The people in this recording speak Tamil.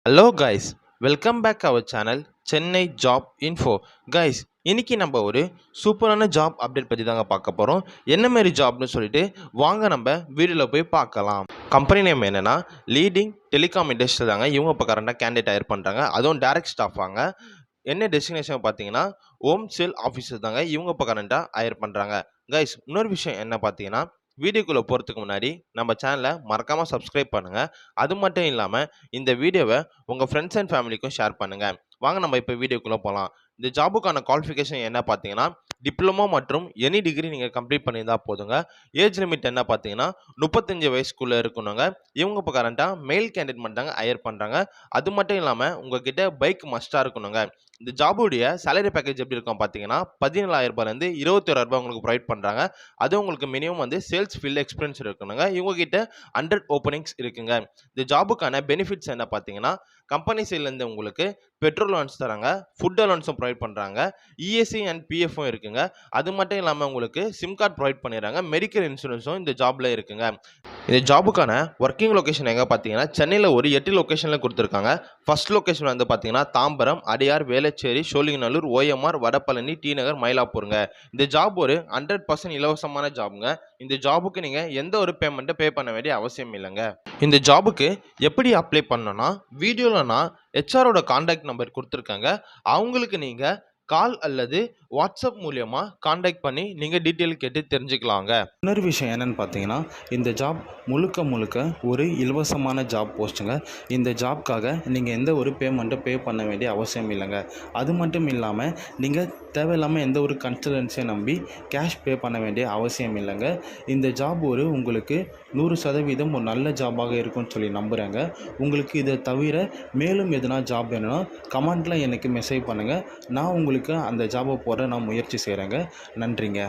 Hello guys, welcome back our channel Chennai job info. Guys, இன்னைக்கு நம்ம ஒரு சூப்பரான ஜாப் அப்டேட் பற்றி தாங்க பார்க்க போகிறோம். என்ன மாதிரி ஜாப்னு சொல்லிட்டு வாங்க நம்ம வீடியோவில் போய் பார்க்கலாம். கம்பெனி நேம் என்னென்னா லீடிங் டெலிகாம் இண்டஸ்ட்ரி தாங்க. இவங்க இப்போ கரண்டாக கேண்டிடேட் ஹையர் பண்ணுறாங்க. அதுவும் டேரக்ட் ஸ்டாஃப் வாங்க. என்ன டெஸ்டினேஷன் பார்த்தீங்கன்னா ஹோம் சேல் ஆஃபீஸர் தாங்க. இவங்க இப்போ கரண்டாக ஹையர் பண்ணுறாங்க. கைஸ், இன்னொரு விஷயம் என்ன பார்த்தீங்கன்னா வீடியோக்குள்ளே போகிறதுக்கு முன்னாடி நம்ம சேனலை மறக்காமல் சப்ஸ்கிரைப் பண்ணுங்கள். அது மட்டும் இல்லாமல் இந்த வீடியோவை உங்கள் ஃப்ரெண்ட்ஸ் அண்ட் ஃபேமிலிக்கும் ஷேர் பண்ணுங்கள். வாங்க நம்ம இப்போ வீடியோக்குள்ளே போகலாம். இந்த ஜாபுக்கான குவாலிஃபிகேஷன் என்ன பார்த்தீங்கன்னா டிப்ளமோ மற்றும் எனி டிகிரி நீங்கள் கம்ப்ளீட் பண்ணியிருந்தால் போதுங்க. ஏஜ் லிமிட் என்ன பார்த்தீங்கன்னா 35 வயசுக்குள்ளே இருக்கணுங்க. இவங்க இப்போ கரண்ட்டாக மெயில் கேண்டிடேட் மட்டும் ஹையர் பண்ணுறாங்க. அது மட்டும் இல்லாமல் உங்ககிட்ட பைக் மஸ்ட்டாக இருக்கணுங்க. இந்த ஜாபுடைய சேலரி பேக்கேஜ் எப்படி இருக்கும் பார்த்தீங்கன்னா 17,000 ரூபாயிலேருந்து 21,000 உங்களுக்கு ப்ரொவைட் பண்ணுறாங்க. அது உங்களுக்கு மினிமம் சேல்ஸ் ஃபீல்டு எக்ஸ்பீரியன்ஸ் இருக்கணுங்க. இவங்க கிட்ட 100 ஓப்பனிங்ஸ் இருக்குங்க. இந்த ஜாபுக்கான பெனிஃபிட்ஸ் என்ன பார்த்தீங்கன்னா கம்பெனி சைட்லேருந்து உங்களுக்கு பெட்ரோல் அலவன்ஸ் தராங்க, ஃபுட் அலவன்ஸும் ப்ரொவைட் பண்ணுறாங்க, இஎஸ்சி அண்ட் பிஎஃப்பும் இருக்குங்க. அது மட்டும் இல்லாமல் உங்களுக்கு சிம் கார்டு ப்ரொவைட் பண்ணிடுறாங்க, மெடிக்கல் இன்சூரன்ஸும் இந்த ஜாபில் இருக்குங்க. இந்த ஜாபுக்கான ஒர்க்கிங் லொக்கேஷன் எங்கே பார்த்தீங்கன்னா சென்னையில் ஒரு 8 லொக்கேஷனில் கொடுத்துருக்காங்க. ஃபர்ஸ்ட் லொக்கேஷன் பார்த்தீங்கன்னா தாம்பரம், அடையார், வேளச்சேரி, சோழிங்கநல்லூர், ஓஎம்ஆர், வடபழனி, டி நகர், மயிலாப்பூருங்க. இந்த ஜாப் ஒரு 100% இலவசமான ஜாபுங்க. இந்த ஜாபுக்கு நீங்கள் எந்த ஒரு பேமெண்ட்டை பே பண்ண வேண்டிய அவசியம் இல்லைங்க. இந்த ஜாபுக்கு எப்படி அப்ளை பண்ணணும்னா வீடியோவில் நான் ஹெச்ஆரோட கான்டாக்ட் நம்பர் கொடுத்துருக்காங்க. அவங்களுக்கு நீங்கள் கால் அல்லது வாட்ஸ்அப் மூலியமாக கான்டாக்ட் பண்ணி நீங்கள் டீட்டெயில் கேட்டு தெரிஞ்சுக்கலாங்க. இன்னொரு விஷயம் என்னென்னு பார்த்தீங்கன்னா இந்த ஜாப் முழுக்க ஒரு இலவசமான ஜாப் போஸ்ட்டுங்க. இந்த ஜாப்க்காக நீங்கள் எந்த ஒரு பேமெண்ட்டை பே பண்ண வேண்டிய அவசியம் இல்லைங்க. அது மட்டும் இல்லாமல் நீங்கள் தேவையில்லாமல் எந்த ஒரு கன்சல்டன்சியை நம்பி கேஷ் பே பண்ண வேண்டிய அவசியம் இல்லைங்க. இந்த ஜாப் உங்களுக்கு 100% ஒரு நல்ல ஜாபாக இருக்கும்னு சொல்லி நம்புகிறேங்க. உங்களுக்கு இதை தவிர மேலும் எதுனா ஜாப் வேணும்னா கமெண்ட்டில் எனக்கு மெசேஜ் பண்ணுங்கள். நான் உங்களுக்கு அந்த ஜாபை போட நான் முயற்சி செய்கிறேங்க. நன்றிங்க.